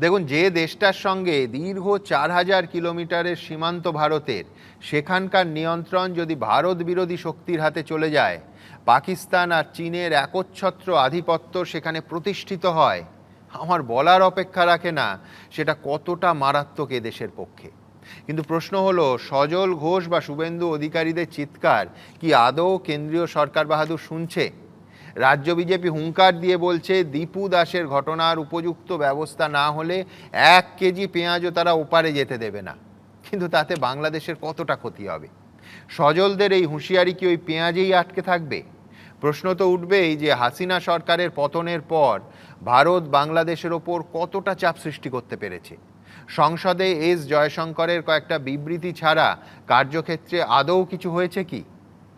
দেখুন, যে দেশটার সঙ্গে দীর্ঘ 4000 কিলোমিটারের সীমান্ত ভারতের, সেখানকার নিয়ন্ত্রণ যদি ভারত বিরোধী শক্তির হাতে চলে যায়, পাকিস্তান আর চীনের একচ্ছত্র আধিপত্য সেখানে প্রতিষ্ঠিত হয়, আমার বলার অপেক্ষা রাখে না সেটা কতটা মারাত্মক এ দেশের পক্ষে। কিন্তু প্রশ্ন হলো, সজল ঘোষ বা শুভেন্দু অধিকারীদের চিৎকার কি আদৌ কেন্দ্রীয় সরকার বাহাদুর শুনছে? রাজ্য বিজেপি হুঙ্কার দিয়ে বলছে দীপু দাসের ঘটনার উপযুক্ত ব্যবস্থা না হলে 1 কেজি পেঁয়াজও তারা ওপারে যেতে দেবে না। কিন্তু তাতে বাংলাদেশের কতটা ক্ষতি হবে? সজলদের এই হুঁশিয়ারি কি ওই পেঁয়াজেই আটকে থাকবে? প্রশ্ন তো উঠবেই যে হাসিনা সরকারের পতনের পর ভারত বাংলাদেশের ওপর কতটা চাপ সৃষ্টি করতে পেরেছে। সংসদে এস জয়শঙ্করের কয়েকটা বিবৃতি ছাড়া কার্যক্ষেত্রে আদৌ কিছু হয়েছে কি?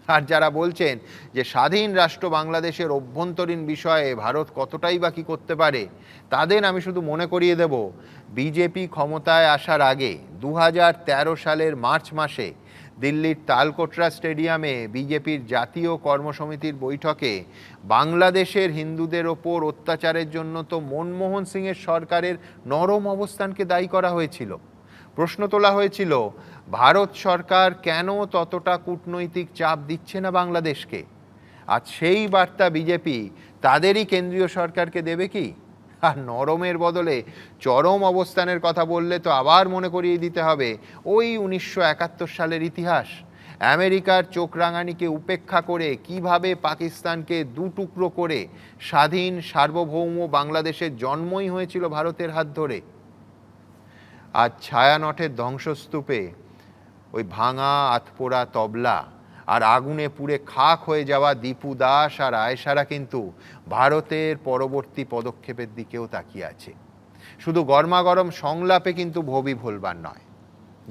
আর যারা বলছেন যে স্বাধীন রাষ্ট্র বাংলাদেশের অভ্যন্তরীণ বিষয়ে ভারত কতটাই বা কী করতে পারে, তাদের আমি শুধু মনে করিয়ে দেব, বিজেপি ক্ষমতায় আসার আগে 2013 সালের মার্চ মাসে দিল্লির তালকোটরা স্টেডিয়ামে বিজেপির জাতীয় কর্মসমিতির বৈঠকে বাংলাদেশের হিন্দুদের ওপর অত্যাচারের জন্য তো মনমোহন সিংয়ের সরকারের নরম অবস্থানকে দায়ী করা হয়েছিল। প্রশ্ন তোলা হয়েছিল, ভারত সরকার কেন ততটা কূটনৈতিক চাপ দিচ্ছে না বাংলাদেশকে? আজ সেই বার্তা বিজেপি তাদেরই কেন্দ্রীয় সরকারকে দেবে কি? আর নরমের বদলে চরম অবস্থানের কথা বললে তো আবার মনে করিয়ে দিতে হবে ওই 1971 সালের ইতিহাস। আমেরিকার চোখ রাঙানিকে উপেক্ষা করে কিভাবে পাকিস্তানকে দুটুকরো করে স্বাধীন সার্বভৌম বাংলাদেশের জন্মই হয়েছিল ভারতের হাত ধরে। আজ ছায়ানটের ধ্বংসস্তূপে ওই ভাঙা আতপোড়া তবলা আর আগুনে পুড়ে খাক হয়ে যাওয়া দীপু দাস আর আয়েশারা কিন্তু ভারতের পরবর্তী পদক্ষেপের দিকেও তাকিয়ে আছে। শুধু গরমাগরম সংলাপে কিন্তু ভবি ভোলবার নয়।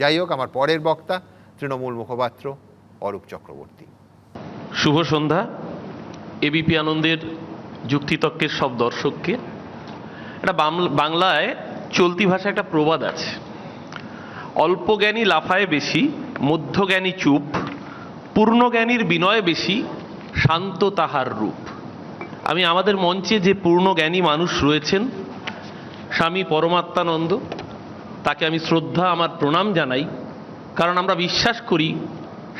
যাই হোক, আমার পরের বক্তা তৃণমূল মুখপাত্র অরূপ চক্রবর্তী। শুভ সন্ধ্যা। এবিপি আনন্দের যুক্তিতর্কের সব দর্শককে। এটা বাংলায় চলতি ভাষায় একটা প্রবাদ আছে, অল্প জ্ঞানী লাফায় বেশি, মধ্যজ্ঞানী চুপ, পূর্ণজ্ঞানীর বিনয় বেশি, শান্ত তাহার রূপ। আমি আমাদের মঞ্চে যে পূর্ণজ্ঞানী মানুষ রয়েছেন, স্বামী পরমাত্মানন্দ, তাকে আমি শ্রদ্ধা, আমার প্রণাম জানাই। কারণ আমরা বিশ্বাস করি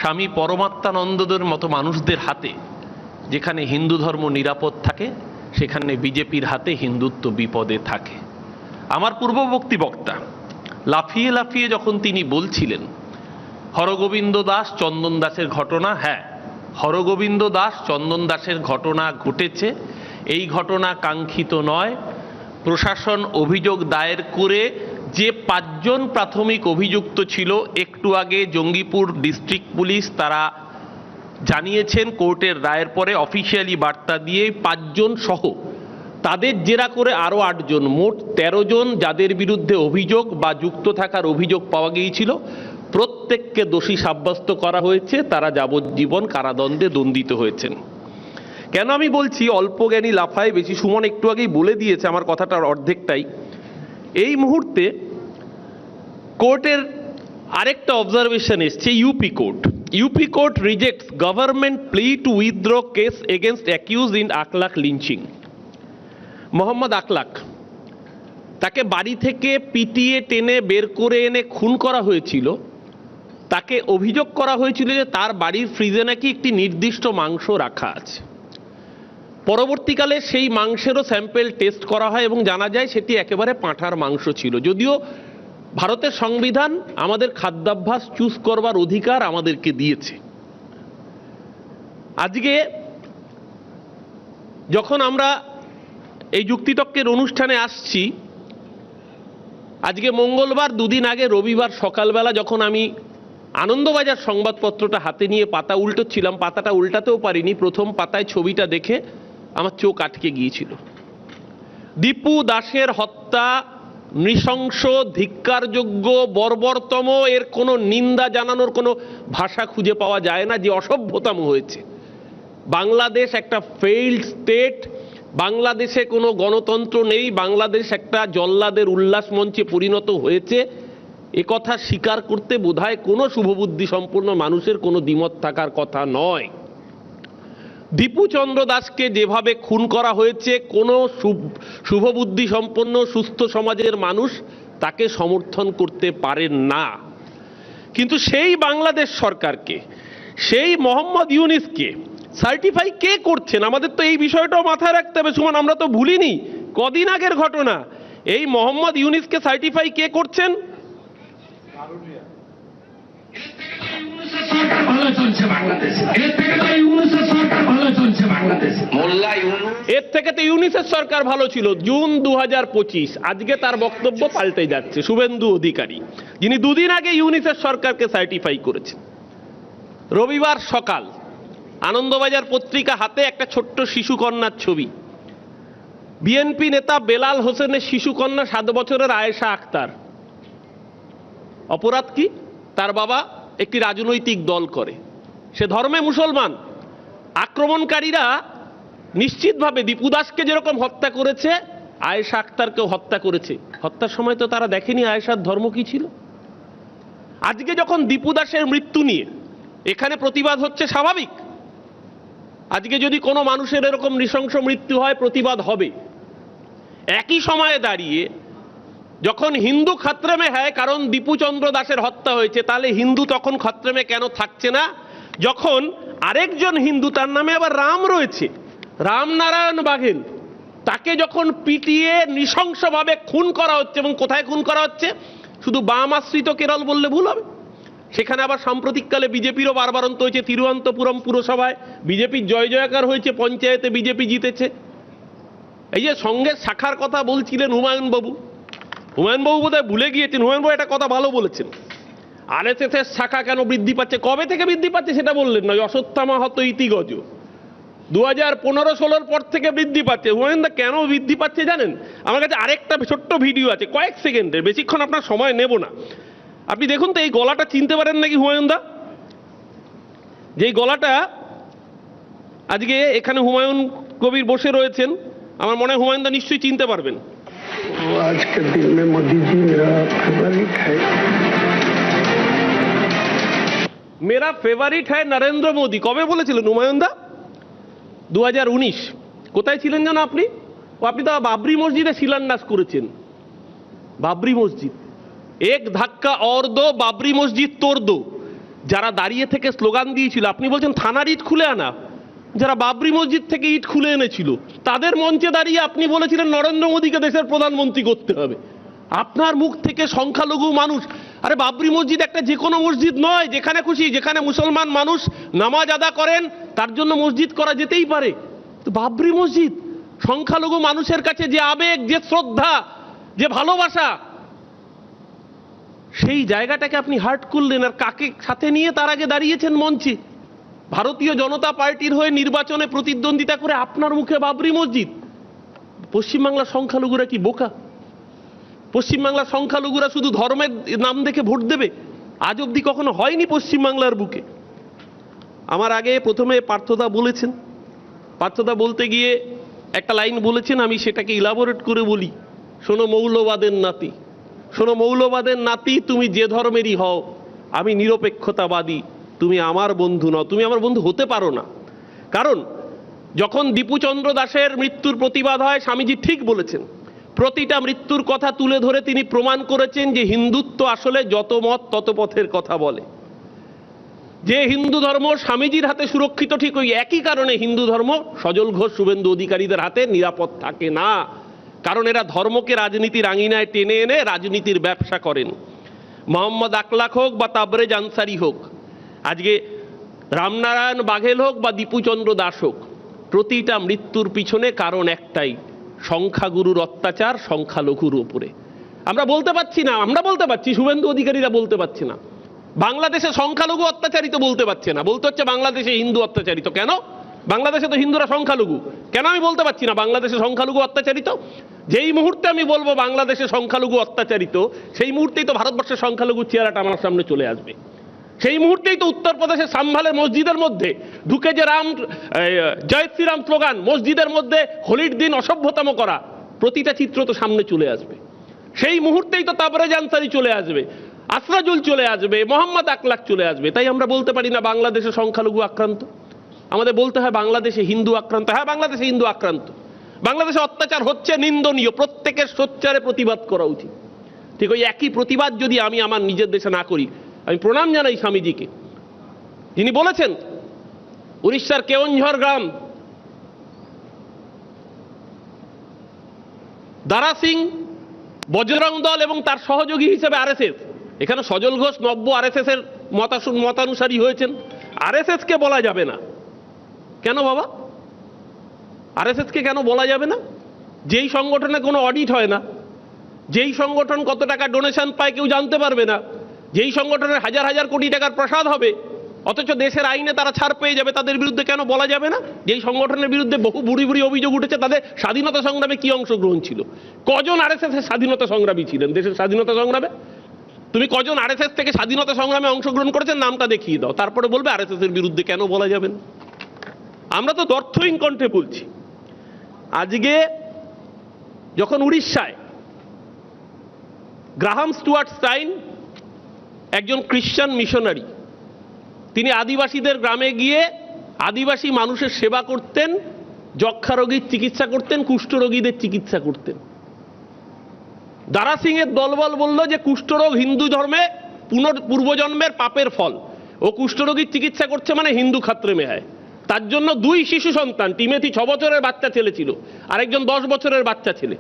স্বামী পরমাত্মানন্দদের মতো মানুষদের হাতে যেখানে হিন্দু ধর্ম নিরাপদ থাকে, সেখানে বিজেপির হাতে হিন্দুত্ব বিপদে থাকে। আমার পূর্ববর্তী বক্তা লাফিয়ে লাফিয়ে যখন তিনি বলছিলেন হরগোবিন্দ দাস চন্দন দাসের ঘটনা, হ্যাঁ, হরগোবিন্দ দাস চন্দন দাসের ঘটনা ঘটেছে। এই ঘটনা কাঙ্ক্ষিত নয়। প্রশাসন অভিযোগ দায়ের করে যে 5 জন প্রাথমিক অভিযুক্ত ছিল, একটু আগে জঙ্গিপুর ডিস্ট্রিক্ট পুলিশ তারা জানিয়েছেন কোর্টের রায়ের পরে অফিসিয়ালি বার্তা দিয়ে 5 জন সহ তাদের জেরা করে আরও 8 জন, মোট 13 জন যাদের বিরুদ্ধে অভিযোগ বা যুক্ত থাকার অভিযোগ পাওয়া গিয়েছিল, প্রত্যেককে দোষী সাব্যস্ত করা হয়েছে। তারা যাবজ্জীবন কারাদণ্ডে দণ্ডিত হয়েছেন। কেন আমি বলছি অল্প জ্ঞানী লাফায় বেশি, সুমন একটু আগেই বলে দিয়েছে আমার কথাটার অর্ধেকটাই। এই মুহূর্তে কোর্টের আরেকটা অবজারভেশন এসছে, UP court rejects government plea to withdraw case against accused in Akhlaq lynching. Mohammad Akhlaq, তাকে বাড়ি থেকে পিটিয়ে টেনে বের করে এনে খুন করা হয়েছিল। তাকে অভিযোগ করা হয়েছিল যে তার বাড়ির ফ্রিজে নাকি একটি নির্দিষ্ট মাংস রাখা আছে। পরবর্তীকালে সেই মাংসেরও স্যাম্পেল টেস্ট করা হয় এবং জানা যায় সেটি একেবারে পাঁঠার মাংস ছিল। যদিও ভারতের সংবিধান আমাদের খাদ্যাভ্যাস চুজ করবার অধিকার আমাদেরকে দিয়েছে। আজকে যখন আমরা এই যুক্তিতর্কের অনুষ্ঠানে আসছি, আজকে মঙ্গলবার, 2 দিন আগে রবিবার সকালবেলা যখন আমি আনন্দবাজার সংবাদপত্রটা হাতে নিয়ে পাতা উল্টোচ্ছিলাম, পাতাটা উল্টাতেও পারিনি, প্রথম পাতায় ছবিটা দেখে আমার চোখ আটকে গিয়েছিল। দীপু দাসের হত্যা নৃশংস, ধিক্কারযোগ্য, বর্বরতম, এর কোনো নিন্দা জানানোর কোনো ভাষা খুঁজে পাওয়া যায় না। যে অসভ্যতম হয়েছে। বাংলাদেশ একটা ফেইল্ড স্টেট, বাংলাদেশে কোনো গণতন্ত্র নেই, বাংলাদেশ একটা জল্লাদের উল্লাস মঞ্চে পরিণত হয়েছে। একথা স্বীকার করতে বোধহয় কোনো শুভবুদ্ধি সম্পন্ন মানুষের কোনো দ্বিমত থাকার কথা নয়। দীপু চন্দ্র দাসকে যেভাবে খুন করা হয়েছে, কোনো শুভবুদ্ধি সম্পন্ন সুস্থ সমাজের মানুষ তাকে সমর্থন করতে পারেন না। কিন্তু সেই বাংলাদেশ সরকারকে, সেই মোহাম্মদ ইউনিসকে সার্টিফাই কে করছেন? আমাদের তো এই বিষয়টাও মাথায় রাখতে হবে সুমন, আমরা তো ভুলিনি কদিন আগের ঘটনা। এই মোহাম্মদ ইউনিসকে সার্টিফাই কে করছেন? এর থেকে তো ইউনিসের সরকার ভালো ছিল। জুন 2025, আজকে তার বক্তব্য পাল্টে যাচ্ছে। শুভেন্দু অধিকারী, যিনি দুদিন আগে ইউনিসের সরকারকে সার্টিফাই করেছেন, রবিবার সকাল আনন্দবাজার পত্রিকা হাতে একটা ছোট্ট শিশুকন্যার ছবি। বিএনপি নেতা বেলাল হোসেনের শিশুকন্যা 7 বছরের আয়েশা আক্তার। অপরাধ কি? তার বাবা একটি রাজনৈতিক দল করে, সে ধর্মে মুসলমান। আক্রমণকারীরা নিশ্চিতভাবে দীপু দাসকে যেরকম হত্যা করেছে, আয়েশা আক্তারকেও হত্যা করেছে। হত্যার সময় তো তারা দেখেনি আয়েশার ধর্ম কি ছিল। আজকে যখন দীপু দাসের মৃত্যু নিয়ে এখানে প্রতিবাদ হচ্ছে, স্বাভাবিক। আজকে যদি কোনো মানুষের এরকম নৃশংস মৃত্যু হয়, প্রতিবাদ হবে। একই সময়ে দাঁড়িয়ে যখন হিন্দু খতরে মে হয়, কারণ দীপু চন্দ্র দাসের হত্যা হয়েছে, তাহলে হিন্দু তখন খতরে মে কেন থাকছে না? যখন আরেকজন হিন্দু, তার নামে আবার রাম রয়েছে, রামনারায়ণ বাঘেল, তাকে যখন পিটিয়ে নৃশংসভাবে খুন করা হচ্ছে, এবং কোথায় খুন করা হচ্ছে? শুধু বাম আশ্রিত কেরল বললে ভুল হবে। সেখানে আবার সাম্প্রতিককালে বিজেপিরও বারবারন্ত হয়েছে। তিরুবনন্তপুরম পুরসভায় বিজেপির জয় জয়কার হয়েছে, পঞ্চায়েতে বিজেপি জিতেছে। এই যে সঙ্গে শাখার কথা বলছিলেন হুমায়ুন বাবু বোধহয় ভুলে গিয়েছেন। হুমায়ুন বাবু একটা কথা ভালো বলেছেন, আরএসএস এর শাখা কেন বৃদ্ধি পাচ্ছে, কবে থেকে বৃদ্ধি পাচ্ছে সেটা বললেন না। অশ্বত্থামা হত ইতিগজ 2015-16 পর থেকে বৃদ্ধি পাচ্ছে। হুমায়ুন দা কেন বৃদ্ধি পাচ্ছে জানেন? আমার কাছে আরেকটা ছোট্ট ভিডিও আছে, কয়েক সেকেন্ডের, বেশিক্ষণ আপনার সময় নেব না। আপনি দেখুন তো, এই গলাটা চিনতে পারেন নাকি হুমায়ুন দা? যেই গলাটা আজকে এখানে হুমায়ুন কবির বসে রয়েছেন, আমার মনে হয় হুমায়ুন দা নিশ্চয়ই চিনতে পারবেন। आज के दिन में मोदी जी मेरा फेवरेट है। মেরা ফেভারিট হ্যায় নরেন্দ্র মোদী কবে বলেছিলেন হুমায়ুন দা? 2019। কোথায় ছিলেন জানো আপনি? আপনি তো বাবরি মসজিদে শিলান্যাস করেছেন। বাবরি মসজিদ, এক ধাক্কা অর দো, বাবরি মসজিদ তোড় দো। যারা দাঁড়িয়ে থেকে স্লোগান দিয়েছিল, আপনি বলছেন থানার ইট খুলে আনা, যারা বাবরি মসজিদ থেকে ইট খুলে এনেছিল, তাদের মঞ্চে দাঁড়িয়ে আপনি বলেছিলেন নরেন্দ্র মোদীকে দেশের প্রধানমন্ত্রী করতে হবে। আপনার মুখ থেকে সংখ্যালঘু মানুষ, আরে বাবরি মসজিদ একটা যে কোনো মসজিদ নয়, যেখানে খুশি, যেখানে মুসলমান মানুষ নামাজ আদা করেন, তার জন্য মসজিদ করা যেতেই পারে। তো বাবরি মসজিদ সংখ্যালঘু মানুষের কাছে যে আবেগ, যে শ্রদ্ধা, যে ভালোবাসা, সেই জায়গাটাকে আপনি হার্ট করলেন। আর কাকে সাথে নিয়ে তার আগে দাঁড়িয়েছেন মঞ্চে? ভারতীয় জনতা পার্টির হয়ে নির্বাচনে প্রতিদ্বন্দ্বিতা করে আপনার মুখে বাবরি মসজিদ। পশ্চিমবাংলার সংখ্যালঘুরা কি বোকা? পশ্চিমবাংলার সংখ্যালঘুরা শুধু ধর্মের নাম দেখে ভোট দেবে? আজ অবধি কখনো হয়নি পশ্চিমবাংলার বুকে। আমার আগে প্রথমে পার্থদা বলেছেন, পার্থদা বলতে গিয়ে একটা লাইন বলেছেন, আমি সেটাকে ইলাবোরেট করে বলি। শোনো মৌলবাদের নাতি, শোনো মৌলবাদের নাতি, তুমি যে ধর্মেরই হও, আমি নিরপেক্ষতাবাদী, তুমি আমার বন্ধু নও, তুমি আমার বন্ধু হতে পারো না। কারণ যখন দীপু চন্দ্র দাসের মৃত্যুর প্রতিবাদ হয়, স্বামীজি ঠিক বলেছেন, প্রতিটা মৃত্যুর কথা তুলে ধরে তিনি প্রমাণ করেছেন যে হিন্দুত্ব আসলে যত মত তত পথের কথা বলে। যে হিন্দু ধর্ম স্বামীজির হাতে সুরক্ষিত, ঠিক ওই একই কারণে হিন্দু ধর্ম সজল ঘোষ, শুভেন্দু অধিকারীদের হাতে নিরাপদ থাকে না। কারণ এরা ধর্মকে রাজনীতির আঙিনায় টেনে এনে রাজনীতির ব্যবসা করেন। মোহাম্মদ আকলাক হোক বা তাবরেজ আনসারি হোক, আজকে রামনারায়ণ বাঘেল হোক বা দীপু চন্দ্র দাস হোক, প্রতিটা মৃত্যুর পিছনে কারণ একটাই, সংখ্যাগুরুর অত্যাচার সংখ্যালঘুর উপরে। আমরা বলতে পারছি না, আমরা বলতে পারছি, শুভেন্দু অধিকারীরা বলতে পারছে না। বাংলাদেশে সংখ্যালঘু অত্যাচারিত বলতে পারছে না, বলতে হচ্ছে বাংলাদেশে হিন্দু অত্যাচারিত। কেন? বাংলাদেশে তো হিন্দুরা সংখ্যালঘু, কেন আমি বলতে পারছি না বাংলাদেশে সংখ্যালঘু অত্যাচারিত? যেই মুহূর্তে আমি বলবো বাংলাদেশে সংখ্যালঘু অত্যাচারিত, সেই মুহূর্তেই তো ভারতবর্ষের সংখ্যালঘু চেহারাটা আমার সামনে চলে আসবে। সেই মুহূর্তেই তো উত্তরপ্রদেশের সাম্ভালের মসজিদের মধ্যে ঢুকে যে জয় শ্রীরাম স্লোগান, মসজিদের মধ্যে হোলির দিন অসভ্যতম করা, প্রতিটা চিত্র তো সামনে চলে আসবে। সেই মুহূর্তেই তো তাবরেজ আনসারি চলে আসবে, আসরাজুল চলে আসবে, মোহাম্মদ আকলাক চলে আসবে। তাই আমরা বলতে পারি না বাংলাদেশে সংখ্যালঘু আক্রান্ত। আমাদের বলতে হয় বাংলাদেশে হিন্দু আক্রান্ত। হ্যাঁ, বাংলাদেশে হিন্দু আক্রান্ত, বাংলাদেশে অত্যাচার হচ্ছে, নিন্দনীয়, প্রত্যেকের সোচ্চারে প্রতিবাদ করা উচিত। ঠিক ওই একই প্রতিবাদ যদি আমি আমার নিজের দেশে না করি, আমি প্রণাম জানাই স্বামীজিকে, যিনি বলেছেন উড়িষ্যার কেওনঝর গ্রাম দারা সিং, বজরং দল এবং তার সহযোগী হিসেবে আরএসএস, এখানে সজল ঘোষ নব্য আরএসএস এর মতানুসারী হয়েছেন, আরএসএস কে বলা যাবে না কেন বাবা? আরএসএস কে কেন বলা যাবে না? যেই সংগঠনে কোনো অডিট হয় না, যেই সংগঠন কত টাকা ডোনেশন পায় কেউ জানতে পারবে না, যেই সংগঠনের হাজার হাজার কোটি টাকার প্রসাদ হবে, অথচ দেশের আইনে তারা ছাড় পেয়ে যাবে, তাদের বিরুদ্ধে কেন বলা যাবে না? যেই সংগঠনের বিরুদ্ধে বহু বুড়ি বুড়ি অভিযোগ উঠেছে, তাদের স্বাধীনতা সংগ্রামে কি অংশগ্রহণ ছিল? কজন আরএসএস এর স্বাধীনতা সংগ্রামী ছিলেন দেশের স্বাধীনতা সংগ্রামে? তুমি কজন আরএসএস থেকে স্বাধীনতা সংগ্রামে অংশগ্রহণ করেছেন নামটা দেখিয়ে দাও, তারপরে বলবে আরএসএস এর বিরুদ্ধে কেন বলা যাবে না? আমরা তো অর্থহীন কণ্ঠে বলছি। আজকে যখন উড়িষ্যায় গ্রাহাম স্টুয়ার্ট স্টাইন, একজন খ্রিস্টান মিশনারি, তিনি আদিবাসীদের গ্রামে গিয়ে আদিবাসী মানুষের সেবা করতেন, যক্ষা রোগীর চিকিৎসা করতেন, কুষ্ঠরোগীদের চিকিৎসা করতেন। দারা সিং এর দলবল বলল যে কুষ্ঠরোগ হিন্দু ধর্মে পূর্বজন্মের পাপের ফল, ও কুষ্ঠরোগীর চিকিৎসা করছে মানে হিন্দু খাত্রে মে হয়। তার জন্য 2 শিশু সন্তান, টিমেথি 6 বছরের বাচ্চা ছেলে ছিল, আরেকজন 10 বছরের বাচ্চা ছেলে,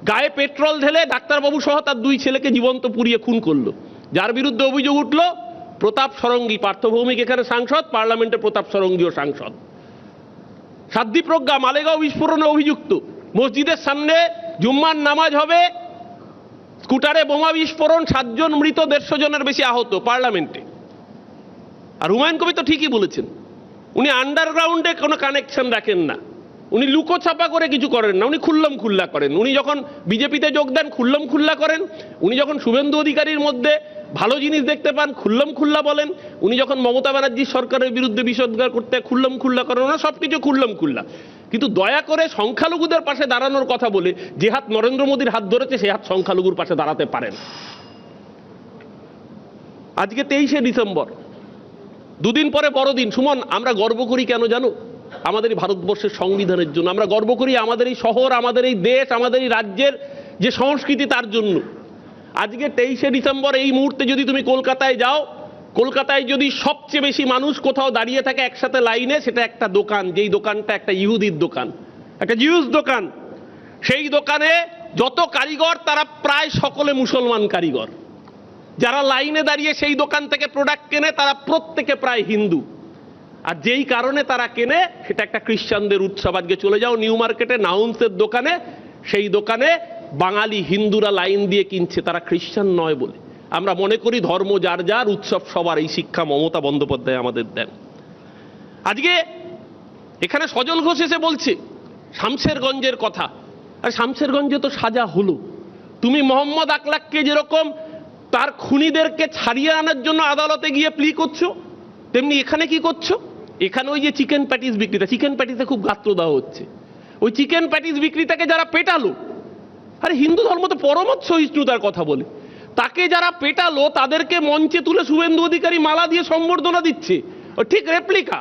গায়ে পেট্রোল ঢেলে ডাক্তারবাবু সহ তার 2 ছেলেকে জীবন্ত পুড়িয়ে খুন করলো। যার বিরুদ্ধে অভিযোগ উঠল প্রতাপ ষড়ঙ্গী, পার্থভৌমিক এখানে সাংসদ, পার্লামেন্টে প্রতাপ ষড়ঙ্গীও সাংসদ। সাধ্বী প্রজ্ঞা মালেগাঁও বিস্ফোরণে অভিযুক্ত, মসজিদের সামনে জুম্মার নামাজ হবে, স্কুটারে বোমা বিস্ফোরণ, 7 জন মৃত, 150 জনের বেশি আহত পার্লামেন্টে। আর হুমায়ুন কবির তো ঠিকই বলেছেন, উনি আন্ডারগ্রাউন্ডে কোনো কানেকশন রাখেন না, উনি লুকোছাপা করে কিছু করেন না, উনি খুল্লম খুল্লা করেন। উনি যখন বিজেপিতে যোগ দেন খুল্লম খুল্লা করেন, উনি যখন শুভেন্দু অধিকারীর মধ্যে ভালো জিনিস দেখতে পান খুল্লম খুল্লা বলেন, উনি যখন মমতা ব্যানার্জির সরকারের বিরুদ্ধে বিষোদ্গার করতে খুল্লম খুল্লা করেন, ওনার সবকিছু খুল্লম খুল্লা। কিন্তু দয়া করে সংখ্যালঘুদের পাশে দাঁড়ানোর কথা বলে যে হাত নরেন্দ্র মোদীর হাত ধরেছে সে হাত সংখ্যালঘুর পাশে দাঁড়াতে পারেন। আজকে 23শে ডিসেম্বর, 2 দিন পরে বড়দিন। সুমন, আমরা গর্ব করি কেন জানো? আমাদের এই ভারতবর্ষের সংবিধানের জন্য। আমরা গর্ব করি আমাদের এই শহর, আমাদের এই দেশ, আমাদের এই রাজ্যের যে সংস্কৃতি তার জন্য। আজকে 23শে ডিসেম্বর এই মুহূর্তে যদি তুমি কলকাতায় যাও, কলকাতায় যদি সবচেয়ে বেশি মানুষ কোথাও দাঁড়িয়ে থাকে একসাথে লাইনে, সেটা একটা দোকান, যেই দোকানটা একটা ইহুদির দোকান, একটা জিউস দোকান। সেই দোকানে যত কারিগর তারা প্রায় সকলে মুসলমান কারিগর। যারা লাইনে দাঁড়িয়ে সেই দোকান থেকে প্রোডাক্ট কেনে তারা প্রত্যেকে প্রায় হিন্দু। আর যেই কারণে তারা কেনে সেটা একটা খ্রিস্টানদের উৎসব। আজকে চলে যাও নিউ মার্কেটে নাউন্সের দোকানে, সেই দোকানে বাঙালি হিন্দুরা লাইন দিয়ে কিনছে, তারা খ্রিস্টান নয় বলে। আমরা মনে করি ধর্ম যার যার, উৎসব সবার। এই শিক্ষা মমতা বন্দ্যোপাধ্যায় আমাদের দেন। আজকে এখানে সজল ঘোষ এসে বলছে শামশেরগঞ্জের কথা। আর শামশেরগঞ্জে তো সাজা হলো। তুমি মোহাম্মদ আকলাককে যেরকম তার খুনিদেরকে ছাড়িয়ে আনার জন্য আদালতে গিয়ে প্লি করছো, তেমনি এখানে কি করছো? এখানে ওই যে চিকেন প্যাটিস বিক্রেতা, চিকেন প্যাটিসে খুব গাত্র দেওয়া হচ্ছে, ওই চিকেন প্যাটিস বিক্রেতাকে যারা পেটালো, আরে হিন্দু ধর্ম তো পরমত সহিষ্ণুতার কথা বলে, তাকে যারা পেটালো তাদেরকে মঞ্চে তুলে শুভেন্দু অধিকারী মালা দিয়ে সম্বর্ধনা দিচ্ছে। ঠিক রেপ্লিকা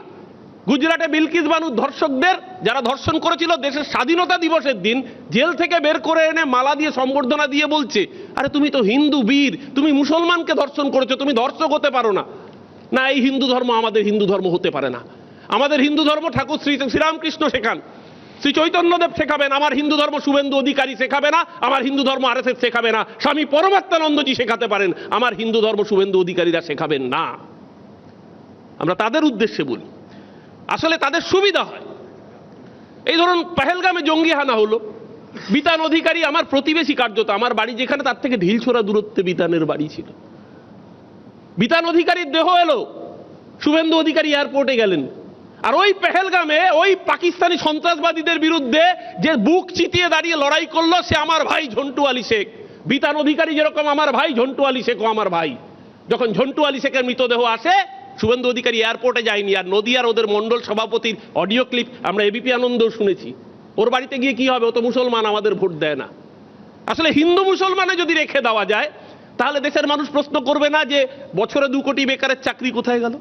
গুজরাটে বিলকিস বানুর ধর্ষকদের যারা ধর্ষণ করেছিল দেশের স্বাধীনতা দিবসের দিন জেল থেকে বের করে এনে মালা দিয়ে সম্বর্ধনা দিয়ে বলছে, আরে তুমি তো হিন্দু বীর, তুমি মুসলমানকে ধর্ষণ করেছো, তুমি ধর্ষক হতে পারো না। না, এই হিন্দু ধর্ম আমাদের হিন্দু ধর্ম হতে পারে না। আমাদের হিন্দু ধর্ম ঠাকুর শ্রীরামকৃষ্ণ শেখান, শ্রী চৈতন্যদেব শেখাবেন। আমার হিন্দু ধর্ম শুভেন্দু অধিকারী শেখাবে না, আমার হিন্দু ধর্ম আরএসএস শেখাবে না, স্বামী পরমাত্মানন্দজি শেখাতে পারেন, আমার হিন্দু ধর্ম শুভেন্দু অধিকারীরা শেখাবেন না। আমরা তাদের উদ্দেশ্যে বলি, আসলে তাদের সুবিধা হয়। এই ধরুন পেহেলগামে জঙ্গি হানা হলো, বিতান অধিকারী আমার প্রতিবেশী, কার্যত আমার বাড়ি যেখানে তার থেকে ঢিলছোড়া দূরত্বে বিতানের বাড়ি ছিল। বিতান অধিকারীর দেহ এলো, শুভেন্দু অধিকারী এয়ারপোর্টে গেলেন। আর ওই পেহেলগামে ওই পাকিস্তানি সন্ত্রাসবাদীদের বিরুদ্ধে যে বুক চিতিয়ে দাঁড়িয়ে লড়াই করলো সে আমার ভাই ঝন্টু আলী শেখ। বিতান অধিকারী যেরকম আমার ভাই, ঝন্টু আলী শেখও আমার ভাই। যখন ঝন্টু আলী শেখের মৃতদেহ আসে, শুভেন্দু অধিকারী এয়ারপোর্টে যায়নি। আর নদিয়ার ওদের মন্ডল সভাপতির অডিও ক্লিপ আমরা এবিপি আনন্দও শুনেছি। ওর বাড়িতে গিয়ে কি হবে, ও তো মুসলমান, আমাদের ভোট দেয় না। আসলে হিন্দু মুসলমানে যদি রেখে দেওয়া যায় তাহলে দেশের মানুষ প্রশ্ন করবে না যে বছরে 2 কোটি বেকারের চাকরি কোথায় গেল।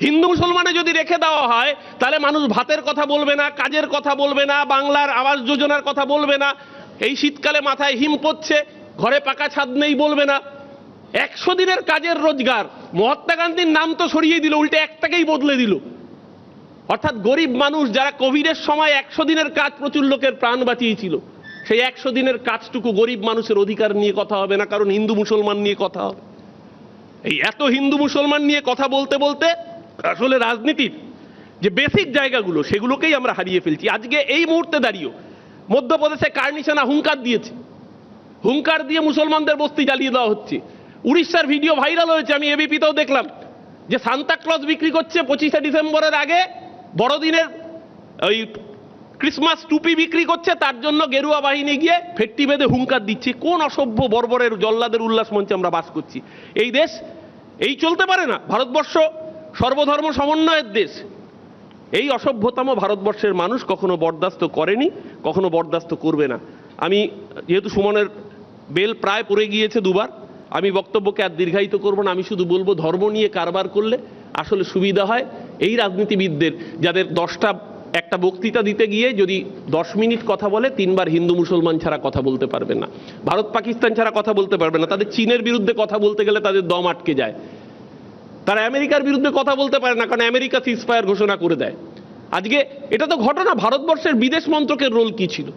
হিন্দু মুসলমানে যদি রেখে দেওয়া হয় তাহলে মানুষ ভাতের কথা বলবে না, কাজের কথা বলবে না, বাংলার আবাস যোজনার কথা বলবে না, এই শীতকালে মাথায় হিম পড়ছে, ঘরে পাকা ছাদ নেই বলবে না। 100 দিনের কাজের রোজগার, মহাত্মা গান্ধীর নাম তো সরিয়ে দিল, উল্টে একটাকেই বদলে দিল। অর্থাৎ গরিব মানুষ যারা কোভিডের সময় 100 দিনের কাজ প্রচুর লোকের প্রাণ বাঁচিয়েছিল, সেই 100 দিনের কাজটুকু গরিব মানুষের অধিকার নিয়ে কথা হবে না, কারণ হিন্দু মুসলমান নিয়ে কথা হবে। এই এত হিন্দু মুসলমান নিয়ে কথা বলতে বলতে আসলে রাজনীতির যে বেসিক জায়গাগুলো সেগুলোকেই আমরা হারিয়ে ফেলছি। আজকে এই মুহূর্তে দাঁড়িয়ে মধ্যপ্রদেশে কার্নিশানা হুঙ্কার দিয়েছে, হুঙ্কার দিয়ে মুসলমানদের বস্তি জ্বালিয়ে দেওয়া হচ্ছে। উড়িষ্যার ভিডিও ভাইরাল হয়েছে, আমি এবিপিতেও দেখলাম, যে সান্তাক্লজ বিক্রি করছে 25শে ডিসেম্বরের আগে, বড়দিনের ওই ক্রিসমাস টুপি বিক্রি করছে, তার জন্য গেরুয়া বাহিনী গিয়ে ফেট্টি বেঁধে হুঙ্কার দিচ্ছে। কোন অসভ্য বর্বরের জল্লাদের উল্লাস মঞ্চে আমরা বাস করছি? এই দেশ এই চলতে পারে না। ভারতবর্ষ সর্বধর্ম সমন্বয়ের দেশ। এই অসভ্যতম ভারতবর্ষের মানুষ কখনো বরদাস্ত করেনি, কখনো বরদাস্ত করবে না। আমি যেহেতু সুমনের বেল প্রায় পড়ে গিয়েছে দুবার, আমি বক্তব্যকে আর দীর্ঘায়িত করব না। আমি শুধু বলবো, ধর্ম নিয়ে কারবার করলে আসলে সুবিধা হয় এই রাজনীতিবিদদের, যাদের একটা বক্তৃতা দিতে গিয়ে যদি 10 মিনিট কথা বলে 3 বার হিন্দু মুসলমান ছাড়া কথা বলতে পারবে না, ভারত পাকিস্তান ছাড়া কথা বলতে পারবে না, তাদের চীনের বিরুদ্ধে কথা বলতে গেলে তাদের দম আটকে যায়, তারা আমেরিকার বিরুদ্ধে কথা বলতে পারে না, কারণ আমেরিকা সিজফায়ার ঘোষণা করে দেয়। আজকে এটা তো ঘটনা। ভারতবর্ষের বিদেশ মন্ত্রকের রোল কি ছিল?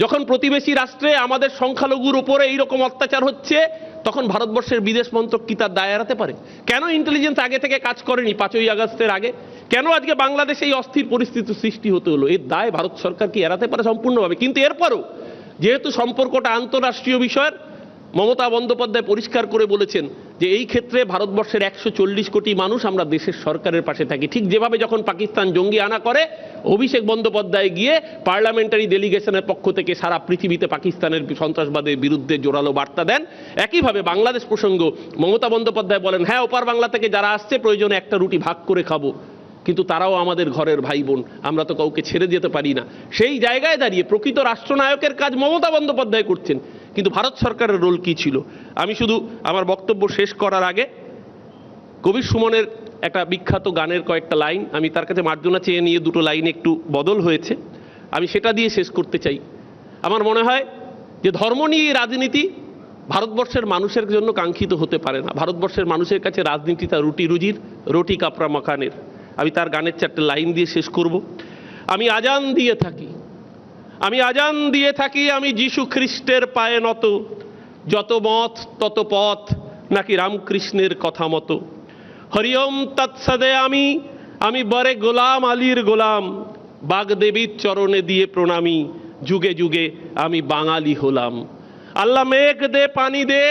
যখন প্রতিবেশী রাষ্ট্রে আমাদের সংখ্যালঘুর উপরে এইরকম অত্যাচার হচ্ছে, তখন ভারতবর্ষের বিদেশ মন্ত্রক কি তার দায় এড়াতে পারে? কেন ইন্টেলিজেন্স আগে থেকে কাজ করেনি 5ই আগস্টের আগে? কেন আজকে বাংলাদেশে এই অস্থির পরিস্থিতি সৃষ্টি হতে হলো? এর দায় ভারত সরকার কি এড়াতে পারে সম্পূর্ণভাবে? কিন্তু এরপরও যেহেতু সম্পর্কটা আন্তঃরাষ্ট্রীয় বিষয়ের, মমতা বন্দ্যোপাধ্যায় পরিষ্কার করে বলেছেন যে এই ক্ষেত্রে ভারতবর্ষের 140 কোটি মানুষ আমরা দেশের সরকারের পাশে থাকি। ঠিক যেভাবে যখন পাকিস্তান জঙ্গি আনা করে, অভিষেক বন্দ্যোপাধ্যায় গিয়ে পার্লামেন্টারি ডেলিগেশনের পক্ষ থেকে সারা পৃথিবীতে পাকিস্তানের সন্ত্রাসবাদের বিরুদ্ধে জোরালো বার্তা দেন, একইভাবে বাংলাদেশ প্রসঙ্গ মমতা বন্দ্যোপাধ্যায় বলেন, হ্যাঁ, ওপার বাংলা থেকে যারা আসছে প্রয়োজনে একটা রুটি ভাগ করে খাবো, কিন্তু তারাও আমাদের ঘরের ভাই বোন, আমরা তো কাউকে ছেড়ে যেতে পারি না। সেই জায়গায় দাঁড়িয়ে প্রকৃত রাষ্ট্রনায়কের কাজ মমতা বন্দ্যোপাধ্যায় করছেন, কিন্তু ভারত সরকারের রোল কি ছিল? আমি শুধু আমার বক্তব্য শেষ করার আগে কবি সুমনের একটা বিখ্যাত গানের কয়েকটা লাইন, আমি তার কাছে মার্জনা চেয়ে নিয়ে 2টো লাইন একটু বদল হয়েছে, আমি সেটা দিয়ে শেষ করতে চাই। আমার মনে হয় যে ধর্ম নিয়ে রাজনীতি ভারতবর্ষের মানুষের জন্য কাঙ্ক্ষিত হতে পারে না। ভারতবর্ষের মানুষের কাছে রাজনীতি তার রুটি রুজির, রুটি কাপড়া মাখানের। আমি তার গানের 4টে লাইন দিয়ে শেষ করব। আমি আজান দিয়ে থাকি, আমি আজান দিয়ে থাকি, আমি যীশু খ্রিস্টের পায়ে নত, যত মত তত পথ নাকি রামকৃষ্ণের কথা মতো। হরিওম তৎসদে আমি বরে গোলাম আলীর গোলাম, বাগদেবীর চরণে দিয়ে প্রণামী, যুগে যুগে আমি বাঙালি হলাম। আল্লাহ মেঘ দে পানি দে,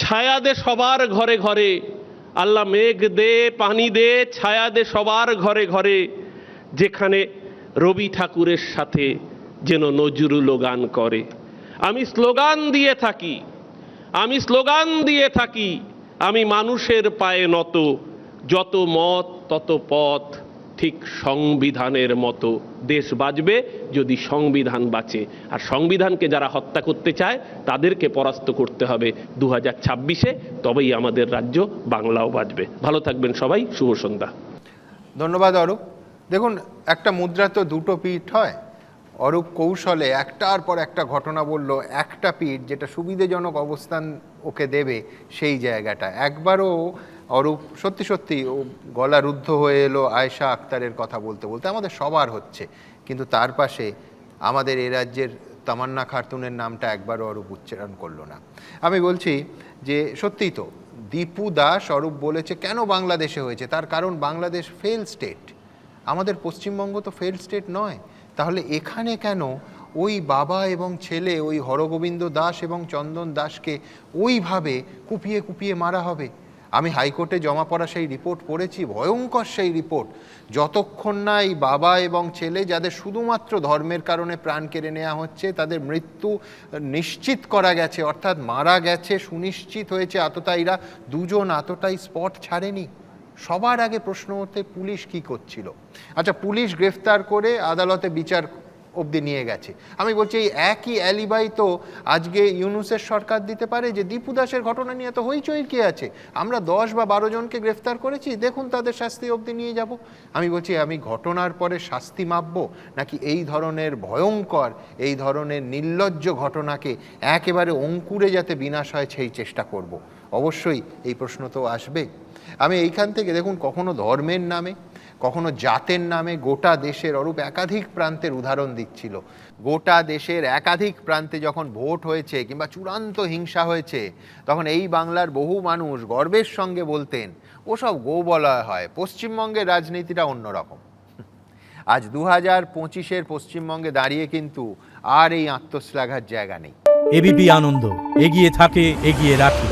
ছায়া দে সবার ঘরে ঘরে, আল্লাহ মেঘ দে পানি দে, ছায়া দে সবার ঘরে ঘরে, যেখানে রবি ঠাকুরের সাথে যেন নজরুলও গান করে। আমি স্লোগান দিয়ে থাকি, আমি স্লোগান দিয়ে থাকি, আমি মানুষের পায়ে নত, যত মত তত পথ ঠিক সংবিধানের মতো। দেশ বাঁচবে যদি সংবিধান বাঁচে, আর সংবিধানকে যারা হত্যা করতে চায় তাদেরকে পরাস্ত করতে হবে 2026-এ, তবেই আমাদের রাজ্য বাংলাও বাঁচবে। ভালো থাকবেন সবাই, শুভ সন্ধ্যা। ধন্যবাদ অরূপ। দেখুন, একটা মুদ্রা তো 2টো পিঠ হয়। অরূপ কৌশলে একটার পর একটা ঘটনা বলল, একটা পিঠ যেটা সুবিধাজনক অবস্থান ওকে দেবে সেই জায়গাটা। একবারও অরূপ সত্যি সত্যি ও গলা রুদ্ধ হয়ে এলো আয়েশা আক্তারের কথা বলতে বলতে। আমাদের সবার হচ্ছে, কিন্তু তার পাশে আমাদের এ রাজ্যের তামান্না খাতুনের নামটা একবারও অরূপ উচ্চারণ করলো না। আমি বলছি যে সত্যিই তো দীপু দাস অরূপ বলেছে কেন বাংলাদেশে হয়েছে, তার কারণ বাংলাদেশ ফেল স্টেট, আমাদের পশ্চিমবঙ্গ তো ফেল স্টেট নয়। তাহলে এখানে কেন ওই বাবা এবং ছেলে, ওই হরগোবিন্দ দাস এবং চন্দন দাসকে ওইভাবে কুপিয়ে কুপিয়ে মারা হবে? আমি হাইকোর্টে জমা পড়া সেই রিপোর্ট পড়েছি, ভয়ঙ্কর সেই রিপোর্ট। যতক্ষণ না এই বাবা এবং ছেলে, যাদের শুধুমাত্র ধর্মের কারণে প্রাণ কেড়ে নেওয়া হচ্ছে, তাদের মৃত্যু নিশ্চিত করা গেছে, অর্থাৎ মারা গেছে সুনিশ্চিত হয়েছে, আততায়ীরা দুজন আততায়ী স্পট ছাড়েনি। সবার আগে প্রশ্ন হতে পুলিশ কি করছিল? আচ্ছা, পুলিশ গ্রেফতার করে আদালতে বিচার অবধি নিয়ে গেছে। আমি বলছি এই একই অ্যালিবাই তো আজকে ইউনূসের সরকার দিতে পারে যে দীপু দাসের ঘটনা নিয়ে তো হইচই কি আছে, আমরা 10 বা 12 জনকে গ্রেফতার করেছি, দেখুন তাদের শাস্তি অবধি নিয়ে যাব। আমি বলছি আমি ঘটনার পরে শাস্তি মাপবো, নাকি এই ধরনের ভয়ঙ্কর, এই ধরনের নির্লজ্জ ঘটনাকে একেবারে অঙ্কুরে যাতে বিনাশ হয় সেই চেষ্টা করব। অবশ্যই এই প্রশ্ন তো আসবে। আমি এইখান থেকে দেখুন কখনো ধর্মের নামে, কখনো জাতের নামে গোটা দেশের অরূপ একাধিক প্রান্তের উদাহরণ দিচ্ছিল। গোটা দেশের একাধিক প্রান্তে যখন ভোট হয়েছে কিংবা চূড়ান্ত হিংসা হয়েছে, তখন এই বাংলার বহু মানুষ গর্বের সঙ্গে বলতেন ওসব গোবলয় হয়, পশ্চিমবঙ্গের রাজনীতিটা অন্যরকম। আজ 2025-এর পশ্চিমবঙ্গে দাঁড়িয়ে কিন্তু আর এই আত্মশ্লাঘার জায়গা নেই। এবিপি আনন্দ, এগিয়ে থাকে, এগিয়ে রাখে।